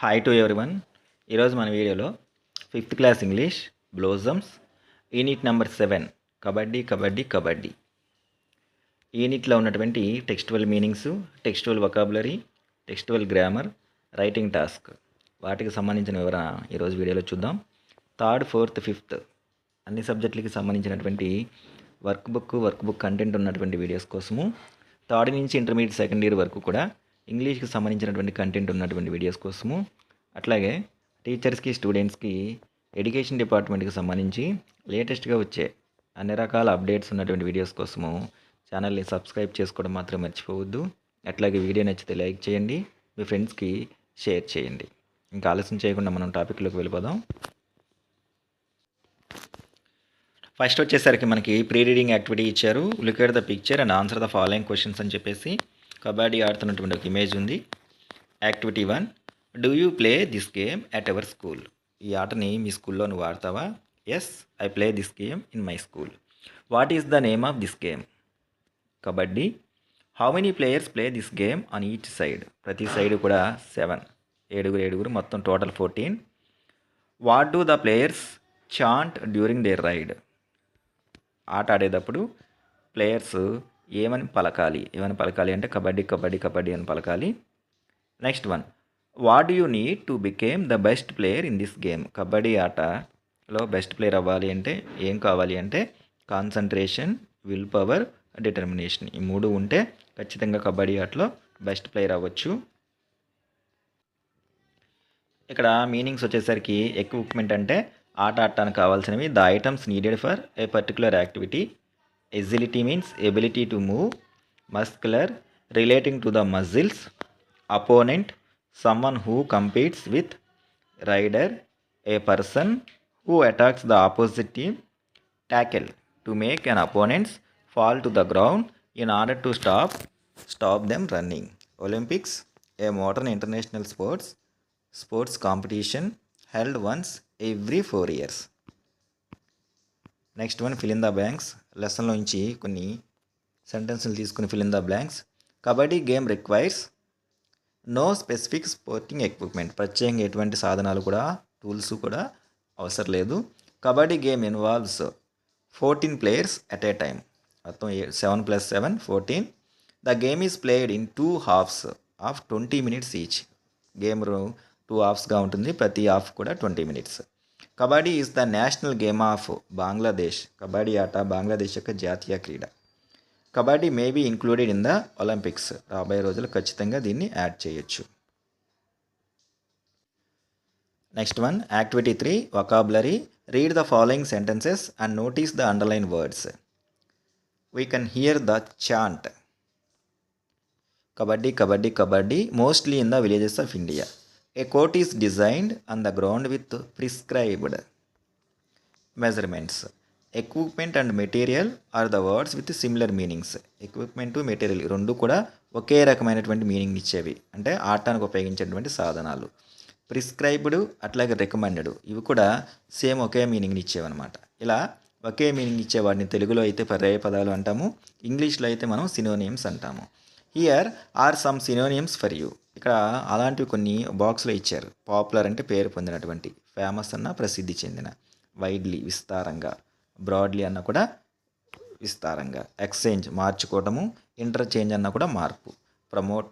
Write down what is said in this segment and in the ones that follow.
Hi to everyone. ఈరోజు మన వీడియోలో 5th class English blossoms unit number 7 kabaddi kabaddi kabaddi యూనిట్లో ఉన్నటువంటి textual meanings, textual vocabulary, textual grammar, writing task వాటికి సంబంధించిన వివరణ ఈరోజు వీడియోలో చూద్దాం. 3rd, 4th, 5th అన్ని సబ్జెక్టులకి సంబంధించినటువంటి వర్క్ బుక్ కంటెంట్ ఉన్నటువంటి వీడియోస్ కోసము 3rd నుంచి ఇంటర్మీడియట్ సెకండ్ ఇయర్ వరకు కూడా ఇంగ్లీష్కి సంబంధించినటువంటి కంటెంట్ ఉన్నటువంటి వీడియోస్ కోసము, అట్లాగే టీచర్స్కి, స్టూడెంట్స్కి, ఎడ్యుకేషన్ డిపార్ట్మెంట్కి సంబంధించి లేటెస్ట్గా వచ్చే అన్ని రకాల అప్డేట్స్ ఉన్నటువంటి వీడియోస్ కోసము ఛానల్ని సబ్స్క్రైబ్ చేసుకోవడం మాత్రం మర్చిపోవద్దు. అట్లాగే వీడియో నచ్చితే లైక్ చేయండి, మీ ఫ్రెండ్స్కి షేర్ చేయండి. ఇంకా ఆలస్యం చేయకుండా మనం టాపిక్లోకి వెళ్ళిపోదాం. ఫస్ట్ వచ్చేసరికి మనకి ప్రీ రీడింగ్ యాక్టివిటీ ఇచ్చారు. Look at the picture and answer the following questions అని చెప్పేసి కబడ్డీ ఆడుతున్నటువంటి ఒక ఇమేజ్ ఉంది. Activity 1, do you play this game at our school? ఈ ఆటని మీ స్కూల్లో నువ్వు ఆడతావా? Yes, I play this game in my school. What is the name of this game? Kabaddi. How many players play this game on each side? ప్రతి side కూడా 7, ఏడుగురు, మొత్తం total 14. What do the players chant during their raid? ఆట ఆడేటప్పుడు players ఏమని పలకాలి అంటే కబడ్డీ కబడ్డీ కబడ్డీ అని పలకాలి. Next one, what do you need to became the best player in this game? Kabaddi ఆటలో బెస్ట్ ప్లేయర్ అవ్వాలి అంటే ఏం కావాలి అంటే కాన్సన్ట్రేషన్, విల్ పవర్, డిటర్మినేషన్. ఈ 3 ఉంటే ఖచ్చితంగా కబడ్డీ ఆటలో బెస్ట్ ప్లేయర్ అవ్వచ్చు. ఇక్కడ మీనింగ్స్ వచ్చేసరికి ఎక్విప్మెంట్ అంటే ఆట ఆడటానికి కావాల్సినవి. The items needed for a particular activity. Agility means ability to move. Muscular, relating to the muscles. Opponent, someone who competes with. Rider, a person who attacks the opposite team. Tackle, to make an opponent fall to the ground in order to stop them running. Olympics, a modern international sports competition held once every 4 years. Next one, fill in the blanks. లెసన్లో నుంచి కొన్ని సెంటెన్స్లు తీసుకుని fill in the blanks. Kabaddi game requires no specific sporting equipment. ప్రత్యేకంగా ఎటువంటి సాధనాలు కూడా, tools కూడా అవసరం లేదు. Kabaddi game involves 14 players at a time. మొత్తం 7 + 7 14. The game is played in 2 halves of 20 minutes each. Game 2 halvesగా ఉంటుంది, ప్రతి హాఫ్ కూడా 20 minutes. Kabaddi is the national game of Bangladesh. Kabaddi ఆట బంగ్లాదేశ్ యొక్క జాతీయ క్రీడ. Kabaddi may be included in the Olympics. రాబోయే రోజులు ఖచ్చితంగా దీన్ని యాడ్ చేయొచ్చు. Next one, activity 3, vocabulary. Read the following sentences and notice the underline words. We can hear the chant. Kabaddi kabaddi kabaddi mostly in the villages of India. A court is designed on the ground with prescribed measurements. Equipment and material are the words with similar meanings. Equipment, material రెండు కూడా ఒకే రకమైనటువంటి meaning ఇచ్చేవి, అంటే ఆడటానికి ఉపయోగించేటువంటి సాధనాలు. Prescribed అట్లాగే recommended, ఇవి కూడా సేమ్ ఒకే మీనింగ్ని ఇచ్చేవన్నమాట. ఇలా ఒకే మీనింగ్ ఇచ్చే వాటిని తెలుగులో అయితే పర్యాయ పదాలు అంటాము, ఇంగ్లీష్లో అయితే మనం సినోనిమ్స్ అంటాము. Here are some synonyms for you. ఇక్కడ అలాంటివి కొన్ని బాక్స్లో ఇచ్చారు. పాపులర్ అంటే పేరు పొందినటువంటి, ఫేమస్ అన్న ప్రసిద్ధి చెందిన, వైడ్లీ విస్తారంగా, బ్రాడ్లీ అన్న కూడా విస్తారంగా, ఎక్స్చేంజ్ మార్చుకోవటము, ఇంటర్చేంజ్ అన్న కూడా మార్పు, ప్రమోట్,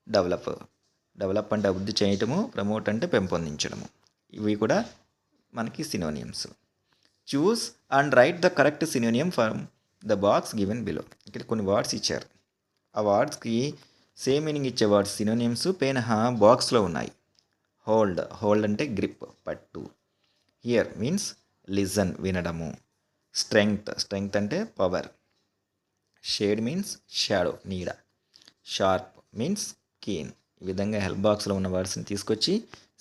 డెవలప్ అంటే అభివృద్ధి చేయటము, ప్రమోట్ అంటే పెంపొందించడము. ఇవి కూడా మనకి synonyms. Choose and write the correct synonym from the box given below. ఇక్కడ కొన్ని వర్డ్స్ ఇచ్చారు, ఆ వర్డ్స్కి సేమ్ మీనింగ్ ఇచ్చే వర్డ్స్ సినోనిమ్స్ పైన బాక్స్లో ఉన్నాయి. హోల్డ్ అంటే గ్రిప్, పట్టు. హియర్ మీన్స్ లిజన్, వినడము. స్ట్రెంగ్త్ అంటే పవర్. షేడ్ మీన్స్ షాడో, నీడ. Sharp means keen. ఈ విధంగా హెల్ప్ బాక్స్లో ఉన్న వర్డ్స్ని తీసుకొచ్చి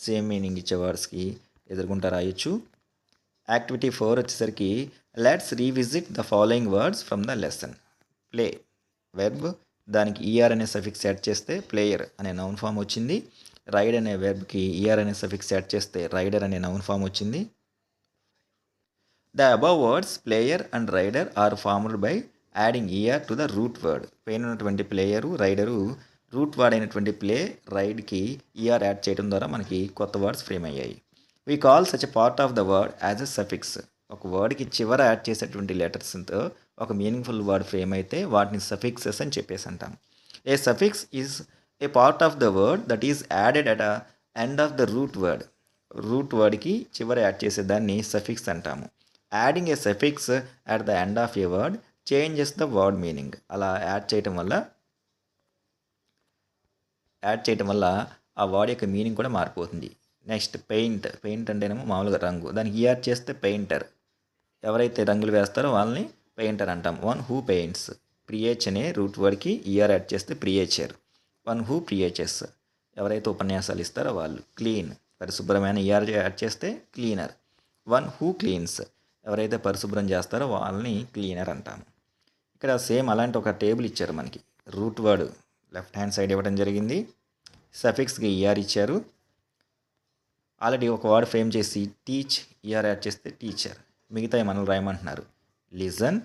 సేమ్ మీనింగ్ ఇచ్చే వర్డ్స్కి ఎదుర్కొంటా రాయొచ్చు. యాక్టివిటీ 4 వచ్చేసరికి let's revisit the following words from the lesson. Play, verb, దానికి ఈఆర్ అనే సఫిక్స్ యాడ్ చేస్తే ప్లేయర్ అనే నౌన్ ఫామ్ వచ్చింది. రైడ్ అనే వెర్బ్కి ఈఆర్ అనే సఫిక్స్ యాడ్ చేస్తే రైడర్ అనే నౌన్ ఫామ్ వచ్చింది. The above words player and rider are formed by adding E R to the root word. పైన ఉన్నటువంటి ప్లేయరు, రైడరు రూట్ వర్డ్ అయినటువంటి ప్లే, రైడ్కి ఈఆర్ యాడ్ చేయడం ద్వారా మనకి కొత్త వర్డ్స్ ఫ్రేమ్ అయ్యాయి. We call such a part of the word as a suffix. ఒక వర్డ్కి చివర యాడ్ చేసేటువంటి లెటర్స్తో ఒక మీనింగ్ఫుల్ వర్డ్ ఫ్రేమ్ అయితే వాటిని సఫిక్సెస్ అని చెప్పేసి అంటాం. A suffix is a part of the word that is added at a end of the root word. Root వర్డ్కి చివర యాడ్ చేసేదాన్ని సఫిక్స్ అంటాము. Adding a suffix at the end of a word changes the word meaning. అలా add చేయటం వల్ల ఆ word యొక్క meaning కూడా మారిపోతుంది. నెక్స్ట్ పెయింట్ అంటేనేమో మామూలుగా రంగు, దానికి ఈఆర్ చేస్తే పెయింటర్. ఎవరైతే రంగులు వేస్తారో వాళ్ళని పెయింటర్ అంటాం. One who paints. ప్రియేచ్ అనే రూట్ వర్డ్కి ఈఆర్ యాడ్ చేస్తే ప్రియేచర్. One who ప్రియేచెస్. ఎవరైతే ఉపన్యాసాలు ఇస్తారో వాళ్ళు. క్లీన్, పరిశుభ్రమైన ఈఆర్ యాడ్ చేస్తే క్లీనర్. One who cleans. ఎవరైతే పరిశుభ్రం చేస్తారో వాళ్ళని క్లీనర్ అంటాము. ఇక్కడ సేమ్ అలాంటి ఒక టేబుల్ ఇచ్చారు మనకి. Root word left hand side ఇవ్వడం జరిగింది, సఫిక్స్కి ఈఆర్ ఇచ్చారు. ఆల్రెడీ ఒక వర్డ్ ఫ్రేమ్ చేసి టీచ్ ఈఆర్ యాడ్ చేస్తే టీచర్. మిగతాయి మనల్ని రాయమంటున్నారు. లిజన్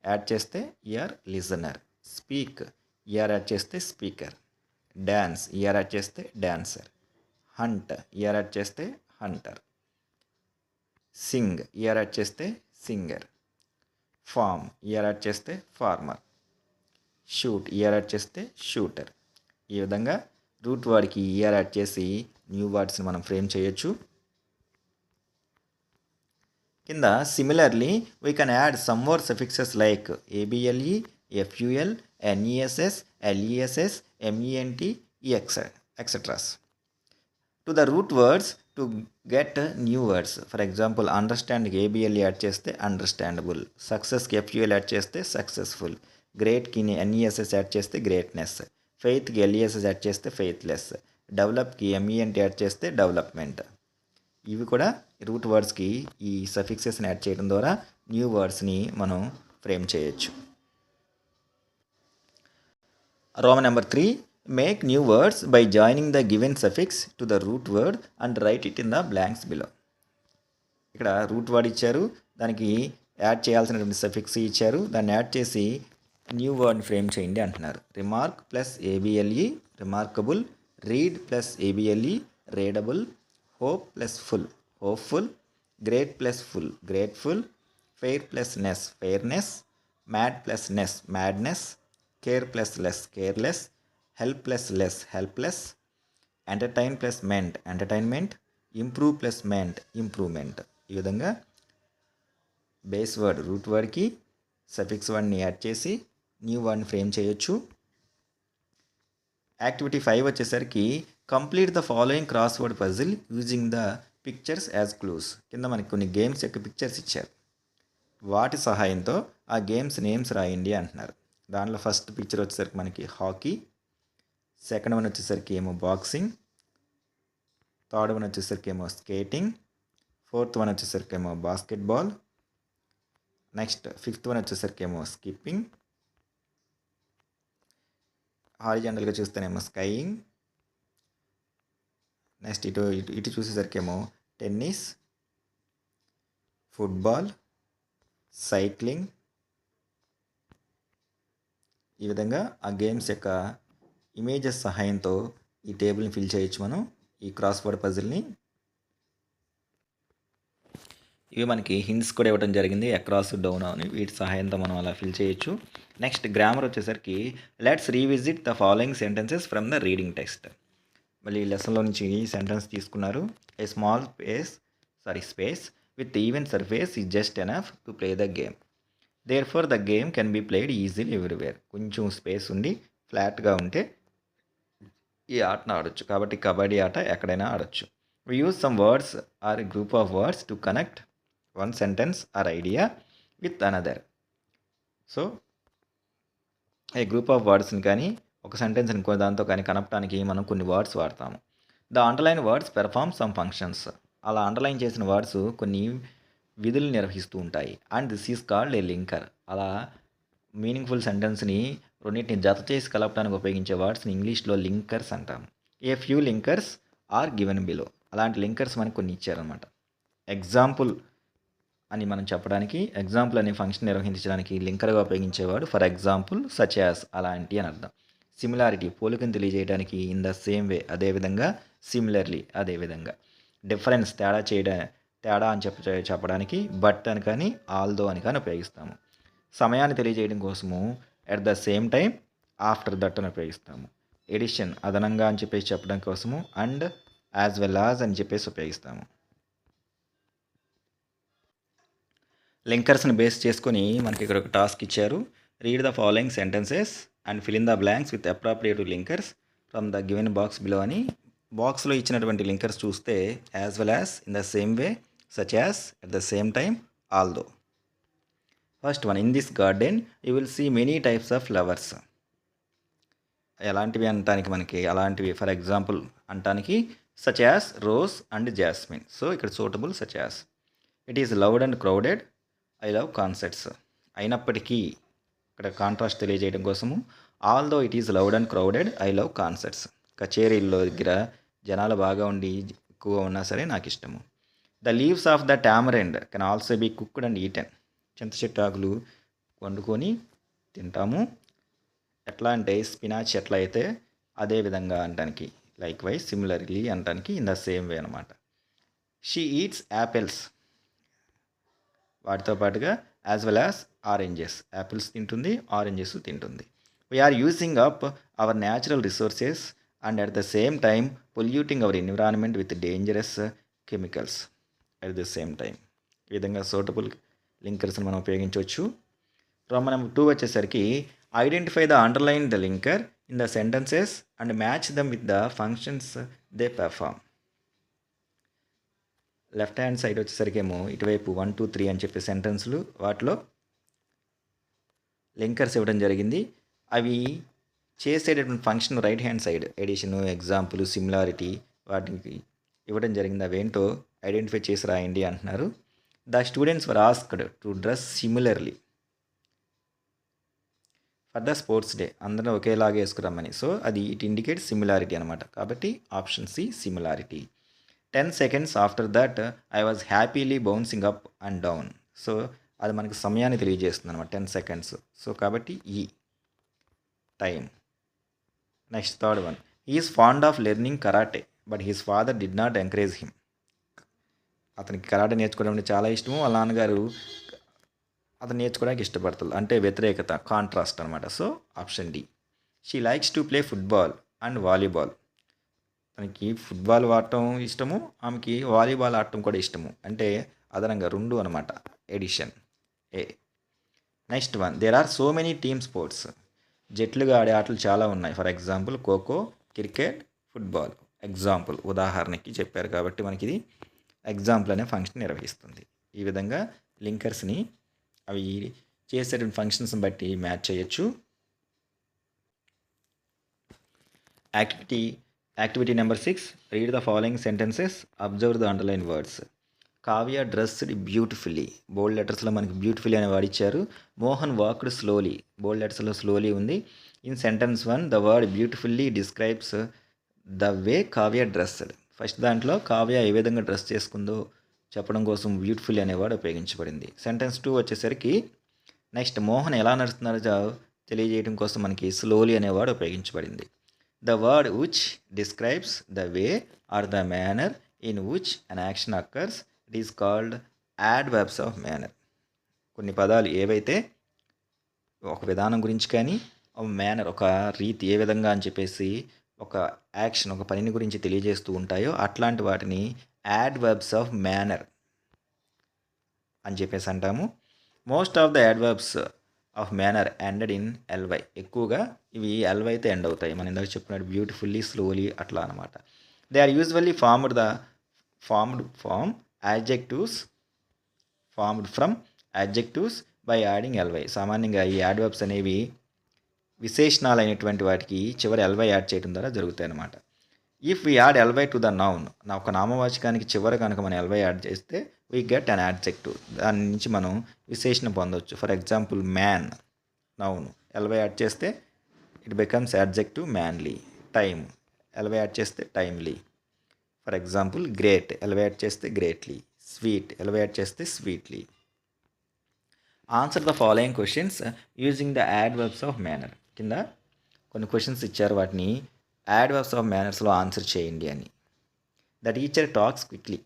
యాడ్ చేస్తే E R listener. Speak E R add చేస్తే స్పీకర్. డ్యాన్స్ ఈఆర్ యాడ్ చేస్తే డ్యాన్సర్. హంట్ ఈఆర్ యాడ్ చేస్తే హంటర్. సింగ్ ఈఆర్ యాడ్ చేస్తే సింగర్. ఫార్మ్ ఈఆర్ యాడ్ చేస్తే ఫార్మర్. షూట్ ఈఆర్ యాడ్ చేస్తే షూటర్. ఈ విధంగా రూట్ వర్డ్కి ఈఆర్ యాడ్ చేసి న్యూ వర్డ్స్ని మనం ఫ్రేమ్ చేయొచ్చు. కింద similarly we can add some more suffixes like A B L E, F U L, N E S S, L E S S, M E N T, etcetera to the root words to get new words. For example అండర్స్టాండ్కి A B L E add చేస్తే understandable. సక్సెస్కి F U L add చేస్తే successful. గ్రేట్కి N E S S add చేస్తే greatness. ఫెయిత్కి L E S S add చేస్తే faithless. డెవలప్కి M E N T add చేస్తే డెవలప్మెంట్. ఇవి కూడా రూట్ వర్డ్స్కి ఈ సఫిక్సెస్ని యాడ్ చేయడం ద్వారా న్యూ వర్డ్స్ని మనం ఫ్రేమ్ చేయొచ్చు. Roman number 3, make new words by joining the given suffix to the root word and right it in the blanks below. ఇక్కడ రూట్ వర్డ్ ఇచ్చారు, దానికి యాడ్ చేయాల్సినటువంటి సఫిక్స్ ఇచ్చారు, దాన్ని యాడ్ చేసి న్యూ వర్డ్ని ఫ్రేమ్ చేయండి అంటున్నారు. Remark plus A B L E remarkable. Read plus A B L E readable. Hope plus ful hopeful. Great plus ful grateful. Fair plus ness fairness. Mad plus ness madness. Care plus less careless. Help plus less helpless. Entertain plus ment entertainment. Improve plus ment improvement. ఈ విధంగా base word root వర్డ్కి suffix వర్డ్ని add చేసి new వర్డ్ని frame చేయొచ్చు. Activity 5 వచ్చేసరికి complete the following crossword puzzle using the pictures as clues. కింద మనకి కొన్ని గేమ్స్ యొక్క పిక్చర్స్ ఇచ్చారు, వాటి సహాయంతో ఆ గేమ్స్ నేమ్స్ రాయండి అంటున్నారు. దాంట్లో ఫస్ట్ పిక్చర్ వచ్చేసరికి మనకి హాకీ, సెకండ్ వన్ వచ్చేసరికి ఏమో బాక్సింగ్, థర్డ్ వన్ వచ్చేసరికి ఏమో స్కేటింగ్, ఫోర్త్ వన్ వచ్చేసరికి ఏమో బాస్కెట్బాల్, నెక్స్ట్ ఫిఫ్త్ వన్ వచ్చేసరికి ఏమో స్కిప్పింగ్, హారిజాంటల్గా చూస్తేనేమో స్కైయింగ్, నెక్స్ట్ ఇటు చూసేసరికేమో టెన్నిస్, ఫుట్బాల్, సైక్లింగ్. ఈ విధంగా ఆ గేమ్స్ యొక్క ఇమేజెస్ సహాయంతో ఈ టేబుల్ని ఫిల్ చేయొచ్చు మనం ఈ క్రాస్ వర్డ్ పజిల్ని. ఇవి మనకి హింట్స్ కూడా ఇవ్వడం జరిగింది, అక్రాస్ డౌన్ అని. వీటి సహాయంతో మనం అలా ఫిల్ చేయొచ్చు. నెక్స్ట్ గ్రామర్ వచ్చేసరికి let's revisit the following sentences from the reading text. మళ్ళీ ఈ లెసన్లో నుంచి ఈ సెంటెన్స్ తీసుకున్నారు. A small space with even surface is just enough to play the game. Therefore the game can be played easily everywhere. కొంచెం space ఉండి ఫ్లాట్గా ఉంటే ఈ ఆటను ఆడొచ్చు, కాబట్టి కబడ్డీ ఆట ఎక్కడైనా ఆడొచ్చు. We use some words or a group of words to connect one sentence or idea with another. So a group of వర్డ్స్ని కానీ ఒక సెంటెన్స్ ఇంకో దాంతో కానీ కనపడానికి మనం కొన్ని వర్డ్స్ వాడతాము. The underline words perform some functions. అలా అండర్లైన్ చేసిన వర్డ్స్ కొన్ని విధులు నిర్వహిస్తూ ఉంటాయి. And this is called a linker. అలా మీనింగ్ఫుల్ సెంటెన్స్ని రెండింటిని జత చేసి కలపడానికి ఉపయోగించే వర్డ్స్ని ఇంగ్లీష్లో లింకర్స్ అంటాము. A few linkers are given below. అలాంటి లింకర్స్ మనకు కొన్ని ఇచ్చారనమాట. ఎగ్జాంపుల్ అని మనం చెప్పడానికి, ఎగ్జాంపుల్ అనే ఫంక్షన్ నిర్వహించడానికి లింకర్గా ఉపయోగించేవాడు ఫర్ ఎగ్జాంపుల్ సచ్ యాజ్ అలాంటి అని అర్థం. సిమిలారిటీ పోలికను తెలియజేయడానికి ఇన్ ద సేమ్ వే అదేవిధంగా, సిమిలర్లీ అదేవిధంగా. డిఫరెన్స్ తేడా అని చెప్పడానికి బట్ అని కానీ, ఆల్దో అని కానీ ఉపయోగిస్తాము. సమయాన్ని తెలియజేయడం కోసము at the same time, after that అని ఉపయోగిస్తాము. ఎడిషన్ అదనంగా అని చెప్పేసి చెప్పడం కోసము అండ్, యాజ్ వెల్ యాజ్ అని చెప్పేసి ఉపయోగిస్తాము. లింకర్స్ని బేస్ చేసుకొని మనకి ఇక్కడ ఒక టాస్క్ ఇచ్చారు. Read the following sentences and fill in the blanks with appropriate linkers from the given box below అని. బాక్స్లో ఇచ్చినటువంటి లింకర్స్ చూస్తే as well as, in the same way, such as, at the same time, although. First one, in this garden you will see many types of flowers. ఎలాంటివి అనటానికి మనకి అలాంటివి, for example అనటానికి such as rose and jasmine. So ఇక్కడ suitable such as. It is loud and crowded, I love concerts. అయినప్పటికీ ఇక్కడ contrast తెలియజేయడం కోసము although it is loud and crowded, I love concerts. కచేరీల్లో దగ్గర జనాలు బాగా ఉండి ఎక్కువగా ఉన్నా సరే నాకు ఇష్టము. The leaves of the tamarind can also be cooked and eaten. చింత చెట్టు ఆకులు వండుకొని తింటాము. ఎట్లా అంటే స్పినాచ్ ఎట్లా అయితే అదే విధంగా అనడానికి, లైక్ వైజ్, సిమిలర్లీ అనడానికి ఇన్ ద సేమ్ వే అనమాట. షీ ఈట్స్ యాపిల్స్, వాటితో పాటుగా as well as oranges, apples తింటుంది, ఆరెంజెస్ తింటుంది. We are using up our natural resources and at the same time polluting our environment with dangerous chemicals at the same time. ఈ విధంగా suitable లింకర్స్ని మనం ఉపయోగించవచ్చు. మనం 2 వచ్చేసరికి identify the underline the linker in the sentences and match them with the functions they perform. Left hand side వచ్చేసరికి ఏమో ఇటువైపు 1, 2, 3 అని చెప్పే సెంటెన్స్లు, వాటిలో లింకర్స్ ఇవ్వడం జరిగింది. అవి చేసేటటువంటి function right hand side addition, example, similarity వాటికి ఇవ్వడం జరిగింది. అవేంటో ఐడెంటిఫై చేసి రాయండి అంటున్నారు. The students were asked to dress similarly for the sports day. అందరూ ఒకేలాగా వేసుకురమ్మని. సో అది ఇట్ ఇండికేట్ సిమిలారిటీ అనమాట. కాబట్టి option C, similarity. 10 seconds after that I was happily bouncing up and down. So అది మనకి సమయాన్ని తెలియజేస్తుంది అనమాట, 10 seconds. సో కాబట్టి ఈ time. Next third one, he is fond of learning karate but his father did not encourage him. అతనికి karate నేర్చుకోవడం అంటే చాలా ఇష్టము, వాళ్ళ నాన్నగారు అతను నేర్చుకోవడానికి ఇష్టపడతారు, అంటే వ్యతిరేకత, కాంట్రాస్ట్ అనమాట. So option D. She likes to play football and volleyball. తనకి ఫుట్బాల్ ఆడటం ఇష్టము, ఆమెకి వాలీబాల్ ఆడటం కూడా ఇష్టము, అంటే అదనంగా 2 అనమాట. Addition a. Next one, there are so many team sports. జట్లుగా ఆడే ఆటలు చాలా ఉన్నాయి. For example kho kho, cricket, football. Example ఉదాహరణకి చెప్పారు కాబట్టి మనకి ఇది ఎగ్జాంపుల్ అనే ఫంక్షన్ నిర్వహిస్తుంది. ఈ విధంగా లింకర్స్ని అవి చేసేటువంటి ఫంక్షన్స్ని బట్టి మ్యాచ్ చేయొచ్చు. Activity number 6, read the following sentences, observe the underline words. Kavya dressed beautifully, bold లెటర్స్లో మనకి బ్యూటిఫుల్లీ అనే వాడు ఇచ్చారు. మోహన్ వాక్డ్ స్లోలీ, బోల్డ్ లెటర్స్లో స్లోలీ ఉంది. In sentence 1 the word beautifully describes the way Kavya dressed. First దాంట్లో కావ్య ఏ విధంగా డ్రెస్ చేసుకుందో చెప్పడం కోసం బ్యూటిఫుల్లీ అనేవాడు ఉపయోగించబడింది. సెంటెన్స్ 2 వచ్చేసరికి నెక్స్ట్ మోహన్ ఎలా నడుస్తున్నాడో తెలియజేయడం కోసం మనకి స్లోలీ అనేవాడు ఉపయోగించబడింది. The word which describes the way or the manner in which an action occurs, it is called adverbs of manner. కొన్ని పదాలు ఏవైతే ఒక విధానం గురించి కానీ, ఒక మేనర్, ఒక రీతి, ఏ విధంగా అని చెప్పేసి ఒక యాక్షన్, ఒక పనిని గురించి తెలియజేస్తూ ఉంటాయో అట్లాంటి వాటిని యాడ్వర్బ్స్ ఆఫ్ మేనర్ అని చెప్పేసి అంటాము. Most of the adverbs of manner ended in LY. ఎక్కువగా ఇవి ఎల్వైతే ఎండ్ అవుతాయి. మనం ఇందాక చెప్పినట్టు బ్యూటిఫుల్లీ, స్లోలీ అట్లా అనమాట. They are usually formed from adjectives by adding L Y. సామాన్యంగా ఈ యాడ్వర్బ్స్ అనేవి విశేషణాలు అయినటువంటి వాటికి చివరి ఎల్వై యాడ్ చేయడం ద్వారా జరుగుతాయి అన్నమాట. If we add L Y to the noun, ఒక నామవాచకానికి చివర కనుక మనం ఎల్వై యాడ్ చేస్తే వీ గెట్ అన్ యాడ్జెక్టివ్. దాని నుంచి మనం విశేషణ పొందవచ్చు. For example man, noun, L Y add చేస్తే it becomes adjective manly. Time, L Y add చేస్తే timely. For example great, L Y add చేస్తే గ్రేట్లీ. స్వీట్, ఎల్వై యాడ్ చేస్తే sweetly. Answer the following questions using the adverbs of manner. కింద కొన్ని questions ఇచ్చారు, వాటిని adverbs of మేనర్స్లో answer చేయండి అని. The teacher talks quickly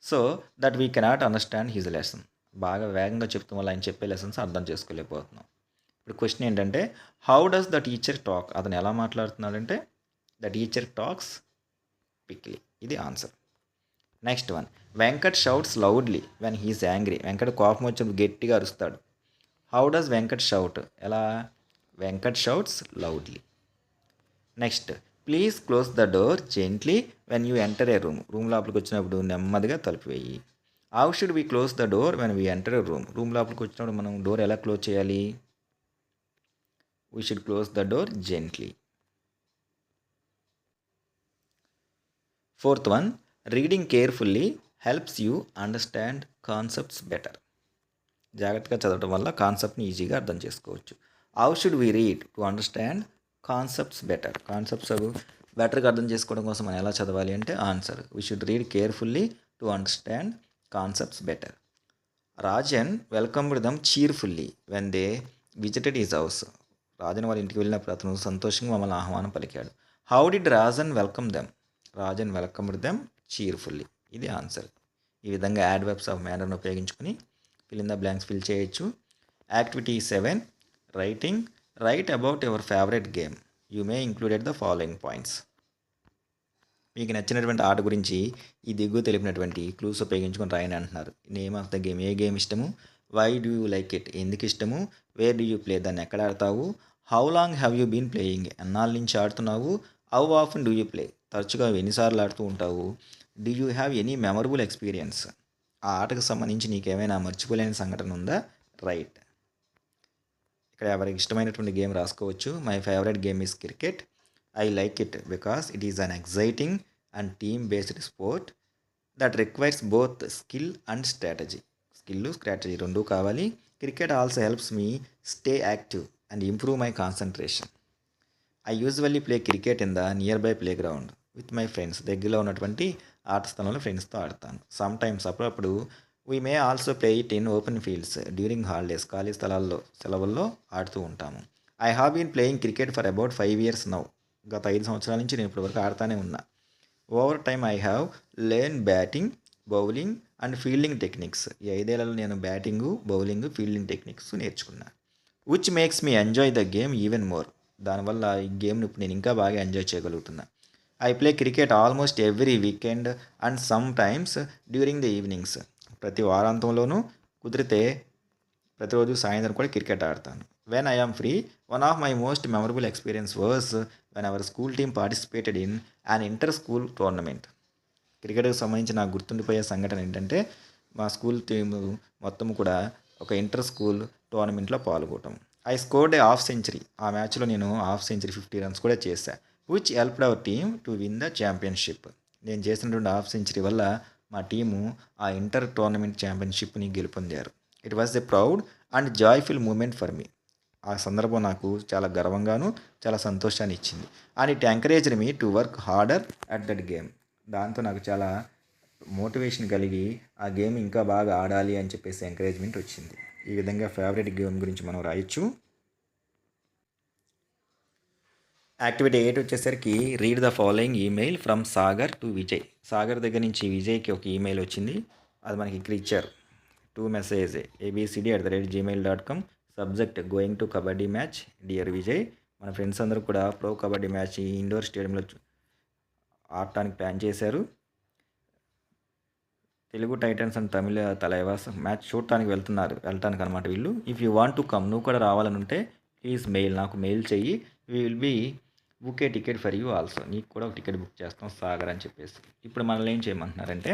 so that we cannot understand his lesson. బాగా వేగంగా చెప్తాం వల్ల ఆయన చెప్పే లెసన్స్ అర్థం చేసుకోలేకపోతున్నాం. ఇప్పుడు క్వశ్చన్ ఏంటంటే, how does the teacher talk? అతను ఎలా మాట్లాడుతున్నాడంటే ద టీచర్ టాక్స్ క్విక్లీ. ఇది answer. Next one, Venkat shouts loudly when he's angry. Venkat కోపం వచ్చినప్పుడు గట్టిగా అరుస్తాడు. How does Venkat shout? ఎలా? Venkat shouts loudly. Next, please close the door gently when you enter a room. Room లోపలికి వచ్చినప్పుడు నెమ్మదిగా తలుపు వేయి. How should we close the door when we enter a room. Room లోపలికి వచ్చినప్పుడు మనం డోర్ ఎలా క్లోజ్ చేయాలి? We should close the door gently. Fourth one, reading carefully helps you understand concepts better. జాగ్రత్తగా చదవటం వల్ల కాన్సెప్ట్ని ఈజీగా అర్థం చేసుకోవచ్చు. How should we read to understand concepts better. Concepts బెటర్గా అర్థం చేసుకోవడం కోసం మనం ఎలా చదవాలి అంటే answer, we should read carefully to understand concepts better. Rajan welcomed them cheerfully when they visited his house. Rajan వాళ్ళ ఇంటికి వెళ్ళినప్పుడు అతను సంతోషంగా మమ్మల్ని ఆహ్వానం పలికాడు. How did Rajan welcome them? Rajan welcomed them cheerfully. ఇది ఆన్సర్. ఈ విధంగా యాడ్వర్బ్స్ ఆఫ్ మేనర్ను ఉపయోగించుకొని fill in the blanks fill చేయొచ్చు. Activity 7, writing. Write about your favourite game. You may included the following points. మీకు నచ్చినటువంటి ఆట గురించి ఈ దిగువ తెలిపినటువంటి క్లూస్ ఉపయోగించుకొని రాయని అంటున్నారు. నేమ్ ఆఫ్ ద గేమ్, ఏ గేమ్ ఇష్టము, why do you like it, ఎందుకు ఇష్టము, వేర్ డూ యూ ప్లే, దాన్ని ఎక్కడ ఆడతావు, how long have you been playing, ఎన్నాళ్ళ నుంచి ఆడుతున్నావు, how often do you play, తరచుగా ఎన్నిసార్లు ఆడుతూ ఉంటావు, do you have any memorable experience, ఆ ఆటకు సంబంధించి నీకేమైనా మర్చిపోలేని సంఘటన ఉందా, రైట్. ఇక్కడ ఎవరికి ఇష్టమైనటువంటి గేమ్ రాసుకోవచ్చు. My favourite game is cricket. I like it because it is an exciting and team based sport that requires both skill and strategy. Skill strategy రెండూ కావాలి. Cricket also helps me stay active and improve my concentration. I usually play cricket in the near by play ground with my friends. దగ్గరలో ఉన్నటువంటి ఆట స్థలంలో ఫ్రెండ్స్తో ఆడతాను. Some times అప్పుడప్పుడు we may also play it in open fields during holidays. ఖాళీ స్థలాల్లో సెలవుల్లో ఆడుతూ ఉంటాము. I have been playing cricket for about 5 years now. గత 5 సంవత్సరాల నుంచి నేను ఇప్పటివరకు ఆడుతూనే ఉన్నా. Over time I have learn batting, bowling and fielding techniques. ఈ 5 ఏళ్లలో నేను బ్యాటింగు, బౌలింగ్, ఫీల్డింగ్ టెక్నిక్స్ నేర్చుకున్నా. Which makes me enjoy the game even more. దానివల్ల ఈ గేమ్ని ఇప్పుడు నేను ఇంకా బాగా ఎంజాయ్ చేయగలుగుతున్నా. I play cricket almost every weekend and some times during the evenings. ప్రతి వారాంతంలోనూ కుదిరితే ప్రతిరోజు సాయంత్రం కూడా క్రికెట్ ఆడతాను. When I am free, one of my most memorable experience was when our school team participated in an inter school tournament. క్రికెట్కి సంబంధించి నాకు గుర్తుండిపోయే సంఘటన ఏంటంటే, మా స్కూల్ టీము మొత్తం కూడా ఒక ఇంటర్ స్కూల్ టోర్నమెంట్లో పాల్గొనడం. I scored A half century. ఆ మ్యాచ్లో నేను హాఫ్ సెంచరీ 50 runs కూడా చేశా. Which helped our team to win the championship. నేను చేసినటువంటి హాఫ్ సెంచరీ వల్ల మా టీము ఆ ఇంటర్ టోర్నమెంట్ ఛాంపియన్షిప్ని గెలుపొందారు. It was a proud and joyful moment for me. ఆ సందర్భం నాకు చాలా గర్వంగాను చాలా సంతోషాన్ని ఇచ్చింది. And it encouraged me to work harder at that game. దాంతో నాకు చాలా మోటివేషన్ కలిగి ఆ గేమ్ ఇంకా బాగా ఆడాలి అని చెప్పేసి ఎంకరేజ్మెంట్ వచ్చింది. ఈ విధంగా ఫేవరెట్ గేమ్ గురించి మనం రాయొచ్చు. యాక్టివిటీ 8 వచ్చేసరికి read the following email from Sagar to Vijay. Sagar దగ్గర నుంచి విజయ్కి ఒక ఈమెయిల్ వచ్చింది. అది మనకి ఇక్కడ ఇచ్చారు. 2 message abcd@gmail.com. Subject going to kabaddi match dear Vijay. మన ఫ్రెండ్స్ అందరూ కూడా ప్రో కబడ్డీ మ్యాచ్ ఇండోర్ స్టేడియంలో ఆడటానికి ప్లాన్ చేశారు. Telugu Titans and Tamil Thalaivas match చూడటానికి వెళ్ళటానికి అనమాట వీళ్ళు. If you want to come, నువ్వు కూడా రావాలని ఉంటే ప్లీజ్ మెయిల్, నాకు మెయిల్ చెయ్యి. We will be book a ticket for you also. నీకు కూడా ఒక టికెట్ బుక్ చేస్తాం సాగర్ అని చెప్పేసి. ఇప్పుడు మనల్ని ఏం చేయమంటున్నారంటే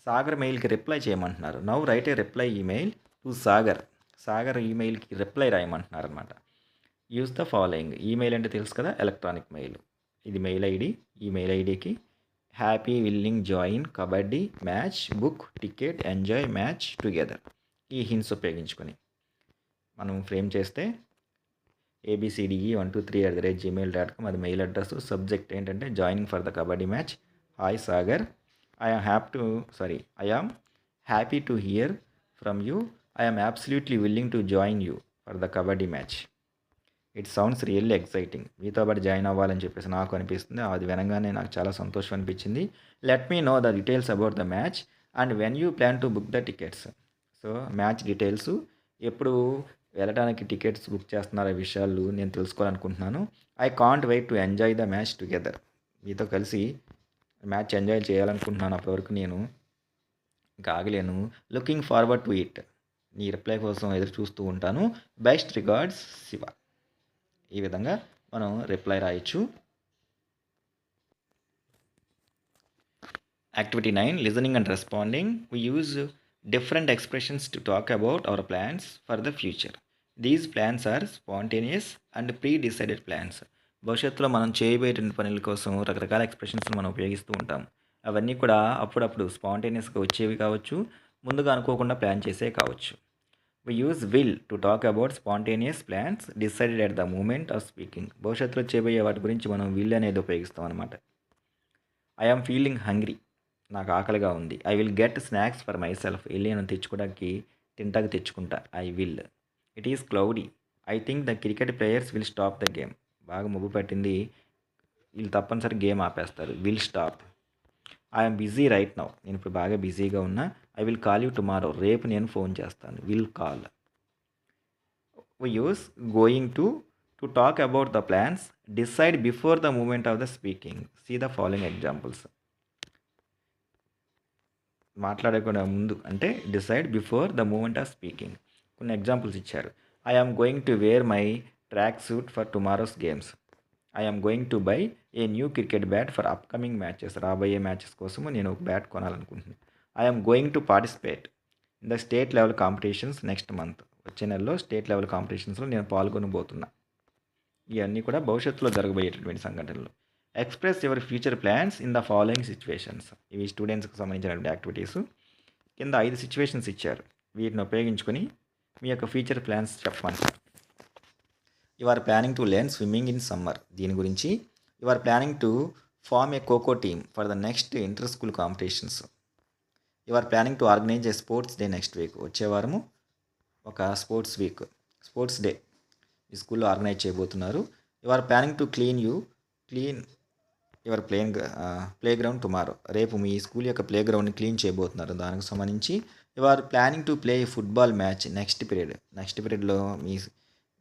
సాగర్ మెయిల్కి రిప్లై చేయమంటున్నారు. Now write a reply email to Sagar. Sagar ఈమెయిల్కి రిప్లై రాయమంటున్నారు అనమాట. Use the following. ఈమెయిల్ అంటే తెలుసు కదా, ఎలక్ట్రానిక్ మెయిల్. ఇది మెయిల్ ఐడి. ఈ మెయిల్ ఐడికి happy willing join kabaddi match, book ticket, enjoy match together. ఈ హింట్స్ ఉపయోగించుకొని మనం ఫ్రేమ్ చేస్తే abcde123@gmail.com అది మెయిల్ అడ్రస్. సబ్జెక్ట్ ఏంటంటే joining for the kabaddi match. Hi Sagar, I am happy to hear from you. I am absolutely willing to join you for the kabaddi match. It sounds really exciting. మీతో పాటు join అవ్వాలని చెప్పేసి నాకు అనిపిస్తుంది. అది వినంగానే నాకు చాలా సంతోషం అనిపించింది. Let me know the details about the match and when you plan to book the tickets. So match details, ఎప్పుడు వెళ్ళడానికి టికెట్స్ బుక్ చేస్తున్నారు ఆ విషయాలు నేను తెలుసుకోవాలనుకుంటున్నాను. I can't wait to enjoy the match together. మీతో కలిసి మ్యాచ్ ఎంజాయ్ చేయాలనుకుంటున్నాను. అప్పటివరకు నేను ఇంకా ఆగలేను. Looking forward to it. నీ రిప్లై కోసం ఎదురు చూస్తూ ఉంటాను. Best regards Shiva. ఈ విధంగా మనం రిప్లై రాయొచ్చు. Activity 9 listening and responding. We use different expressions to talk about our plans for the future. These plans are spontaneous and pre-decided plans. భవిష్యత్తులో మనం చేయబోయేటువంటి పనుల కోసం రకరకాల ఎక్స్ప్రెషన్స్ మనం ఉపయోగిస్తూ ఉంటాం. అవన్నీ కూడా అప్పుడప్పుడు స్పాంటేనియస్గా వచ్చేవి కావచ్చు, ముందుగా అనుకోకుండా ప్లాన్ చేసేవి కావచ్చు. We use will to talk about spontaneous plans decided at the moment of speaking. భవిష్యత్తులో చేయబోయే వాటి గురించి మనం will అనేది ఉపయోగిస్తాం అనమాట. I am feeling hungry. నాకు ఆకలిగా ఉంది. I will get snacks for myself. వెళ్ళి నేను తెచ్చుకోవడానికి తింటాకి తెచ్చుకుంటా. I will. It is cloudy. I think the cricket players will stop the game. బాగా మబ్బు పట్టింది, వీళ్ళు తప్పనిసరి గేమ్ ఆపేస్తారు. Will stop. I'm busy right now. నేను ఇప్పుడు బాగా బిజీగా ఉన్నా. I will call you tomorrow. రేపు నేను ఫోన్ చేస్తాను. Will call. We use going to talk about the plans decide before the moment of the speaking. See the following examples. మాట్లాడకుండా ముందు అంటే decide before the moment of speaking. కొన్ని examples ఇచ్చారు. I am going to wear my track suit for tomorrow's games. I am going to buy a new cricket bat for upcoming matches. రాబోయే matches కోసము నేను ఒక bat కొనాలనుకుంటున్నాను. I am going to participate in the state level competitions next month. వచ్చే నెలలో state level కాంపిటీషన్స్లో నేను పాల్గొనబోతున్నా. ఇవన్నీ కూడా భవిష్యత్తులో జరగబోయేటటువంటి సంఘటనలు. Express your future plans in the following situations. ఇవి స్టూడెంట్స్కి సంబంధించినటువంటి యాక్టివిటీస్. కింద 5 సిచ్యువేషన్స్ ఇచ్చారు. వీటిని ఉపయోగించుకొని మీ యొక్క ఫ్యూచర్ ప్లాన్స్ చెప్పమంటారు. You are planning to learn swimming in summer. దీని గురించి you are planning to form a kho kho team for the next inter school competitions. You are planning to organize a sports day next week. వచ్చే వారము ఒక sports day ఈ స్కూల్లో organize చేయబోతున్నారు. You are planning to clean your play ground tomorrow. రేపు మీ school యొక్క play గ్రౌండ్ని క్లీన్ చేయబోతున్నారు. దానికి సంబంధించి you are planning to play football match next పీరియడ్లో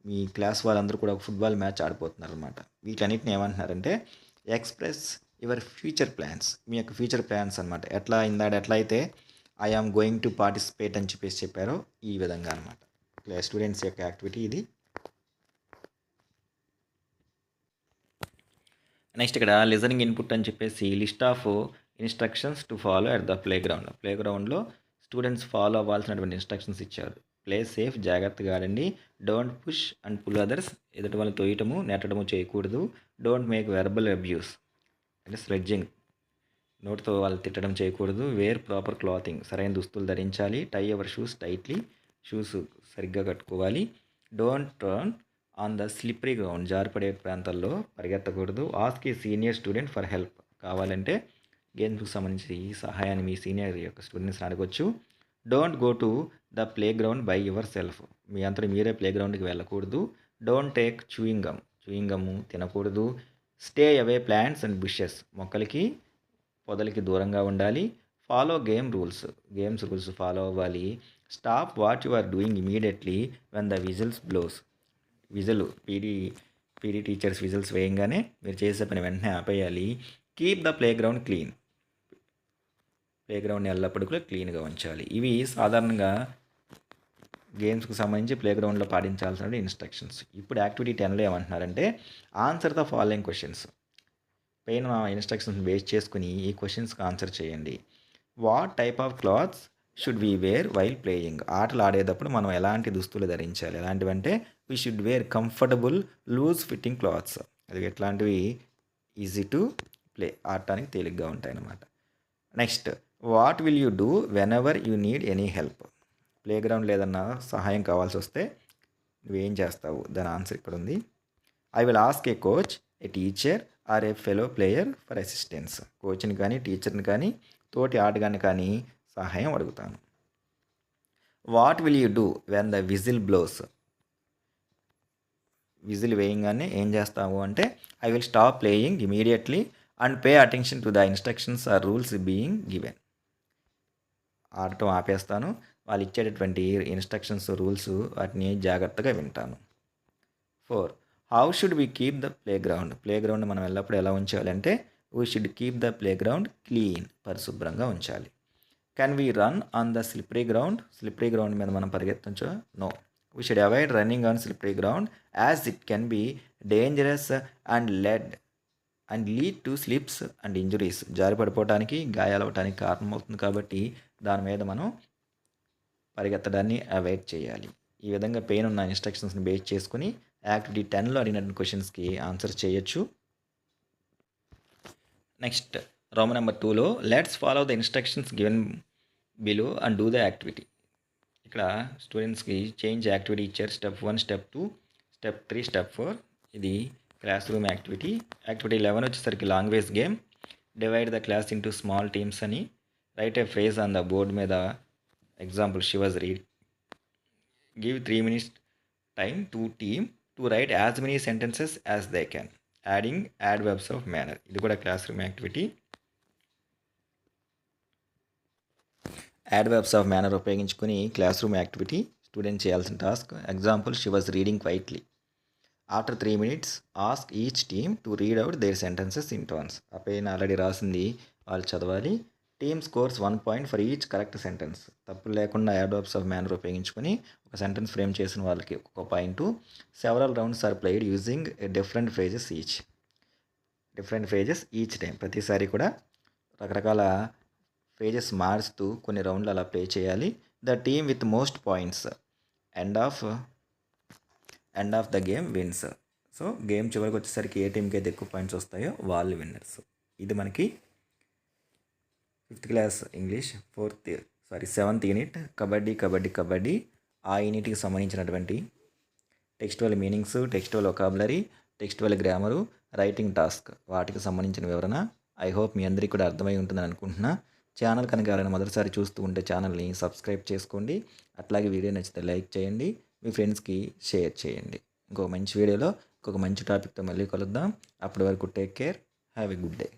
మీ క్లాస్ వాళ్ళందరూ కూడా ఒక ఫుట్బాల్ మ్యాచ్ ఆడిపోతున్నారు అనమాట. వీటన్నిటిని ఏమంటున్నారంటే ఎక్స్ప్రెస్ యువర్ ఫ్యూచర్ ప్లాన్స్. మీ యొక్క ఫ్యూచర్ ప్లాన్స్ అనమాట. ఎట్లా అయితే I am going to participate అని చెప్పారో ఈ విధంగా అనమాట. స్టూడెంట్స్ యొక్క యాక్టివిటీ ఇది. నెక్స్ట్ ఇక్కడ లిజనింగ్ ఇన్పుట్ అని చెప్పేసి list of instructions to follow at the ప్లేగ్రౌండ్లో స్టూడెంట్స్ ఫాలో అవ్వాల్సినటువంటి ఇన్స్ట్రక్షన్స్ ఇచ్చారు. ప్లే సేఫ్, జాగ్రత్తగా ఆడండి. Don't push and pull others. ఎదుటి వాళ్ళు తోయటము నెట్టడము చేయకూడదు. డోంట్ మేక్ వెర్బల్ అబ్యూస్ అంటే స్లెడ్జింగ్, నోటితో వాళ్ళు తిట్టడం చేయకూడదు. వేర్ ప్రాపర్ క్లాతింగ్, సరైన దుస్తులు ధరించాలి. Tie our shoes tightly, shoes సరిగ్గా కట్టుకోవాలి. Don't turn on the slippery ground, జారిపడే ప్రాంతాల్లో పరిగెత్తకూడదు. Ask a senior student for help, కావాలంటే గేమ్స్కి సంబంధించి సహాయాన్ని మీ సీనియర్ యొక్క స్టూడెంట్స్ని అడగొచ్చు. Don't go to the playground by yourself, మీ అంతా మీరే ప్లే గ్రౌండ్కి వెళ్ళకూడదు. డోంట్ టేక్ చూయింగ్ గమ్ తినకూడదు. Stay away plants and bushes, మొక్కలకి పొదలకి దూరంగా ఉండాలి. ఫాలో గేమ్స్ రూల్స్ ఫాలో అవ్వాలి. Stop what you are doing immediately when the whistles blows, PD teachers whistles వేయంగానే మీరు చేసే పని వెంటనే ఆపేయాలి. Keep the playground clean, play గ్రౌండ్ని ఎల్లప్పుడూ క్లీన్గా ఉంచాలి. ఇవి సాధారణంగా గేమ్స్కి సంబంధించి ప్లే గ్రౌండ్లో పాటించాల్సిన ఇన్స్ట్రక్షన్స్. ఇప్పుడు యాక్టివిటీ 10లో ఏమంటున్నారంటే ఆన్సర్ ద ఫాలోయింగ్ క్వశ్చన్స్. పైన ఇన్స్ట్రక్షన్స్ బేస్ చేసుకుని ఈ క్వశ్చన్స్కి ఆన్సర్ చేయండి. What type of clothes should we wear while playing, ఆటలు ఆడేటప్పుడు మనం ఎలాంటి దుస్తులు ధరించాలి. ఎలాంటివంటే we should wear comfortable loose fitting clothes, అది ఎట్లాంటివి ఈజీ టు ప్లే, ఆడటానికి తేలిగ్గా ఉంటాయి అన్నమాట. Next what will you do whenever you need any help, playground లేదన్నా సహాయం కావాల్సి వస్తే నువ్వేం చేస్తావు, దాని ఆన్సర్ ఇక్కడ ఉంది. I will ask a coach, a teacher or a fellow player for assistance, కోచ్ని కానీ టీచర్ని కానీ తోటి ఆటగాన్ని కానీ సహాయం అడుగుతాను. What will you do when the whistle blows, whistle వేయంగానే ఏం చేస్తాము అంటే I will stop playing immediately and pay attention to the instructions or rules being given. ఆడటం ఆపేస్తాను, వాళ్ళు ఇచ్చేటటువంటి ఇన్స్ట్రక్షన్స్ రూల్స్ వాటిని జాగ్రత్తగా వింటాను. 4. How should we keep the playground మనం ఎల్లప్పుడూ ఎలా ఉంచాలి అంటే we should keep the playground clean, పరిశుభ్రంగా ఉంచాలి. Can we run on the slippery ground మీద మనం పరిగెత్తచ్చు? No, we should avoid running on slippery ground as it can be dangerous and lead to slips and injuries. జారి పడిపోవడానికి, గాయాలవటానికి కారణమవుతుంది కాబట్టి దాని మీద మనం పరిగెత్తడాన్ని అవాయిడ్ చేయాలి. ఈ విధంగా పెయిన్ ఉన్న ఇన్స్ట్రక్షన్స్ని బేస్ చేసుకుని యాక్టివిటీ 10లో అడిగినటువంటి క్వశ్చన్స్కి ఆన్సర్ చేయొచ్చు. నెక్స్ట్ రోమన్ నెంబర్ 2లో let's follow the instructions given below and do the activity. ఇక్కడ స్టూడెంట్స్కి చేంజ్ యాక్టివిటీ ఇచ్చారు. Step 1, step 2, step 3, step 4. ఇది క్లాస్ రూమ్ యాక్టివిటీ. యాక్టివిటీ 11 వచ్చేసరికి language game. Divide the class into small teams అని. Write a phrase on the board మీద. Example she was read. Give 3 minutes time to team to write as many sentences as they can. Adding adverbs of manner. ఇది కూడా classroom activity. adverbs of manner ఉపయోగించుకుని classroom activity student చేయాల్సిన task. Example she was reading quietly. After 3 minutes ask each team to read out their sentences in turns. ఆ పైన already రాసింది వాళ్ళు చదవాలి. Team scores 1 point for each correct sentence. తప్పులు లేకుండా adverbs of manner ఉపయోగించుకొని ఒక సెంటెన్స్ ఫ్రేమ్ చేసిన వాళ్ళకి ఒక point. Several rounds are played using different phrases each time. ప్రతిసారి కూడా రకరకాల ఫ్రేజెస్ మారుస్తూ కొన్ని రౌండ్లు అలా ప్లే చేయాలి. The team with most points end of the game wins. So game చివరికి వచ్చేసరికి ఏ టీంకి అయితే ఎక్కువ పాయింట్స్ వస్తాయో వాళ్ళు విన్నర్స్. ఇది మనకి 5th class English 7th unit kabaddi ఆ యూనిట్కి సంబంధించినటువంటి textual meanings, textual vocabulary, textual grammar, writing task వాటికి సంబంధించిన వివరణ. ఐ హోప్ మీ అందరికీ కూడా అర్థమై ఉంటుందని అనుకుంటున్నా. ఛానల్ కనుక ఎవరైనా మొదటిసారి చూస్తూ ఉంటే ఛానల్ని సబ్స్క్రైబ్ చేసుకోండి. అట్లాగే వీడియో నచ్చితే లైక్ చేయండి, మీ ఫ్రెండ్స్కి షేర్ చేయండి. ఇంకొక మంచి వీడియోలో ఇంకొక మంచి టాపిక్తో మళ్ళీ కలుద్దాం. అప్పటి వరకు take care, have a good day.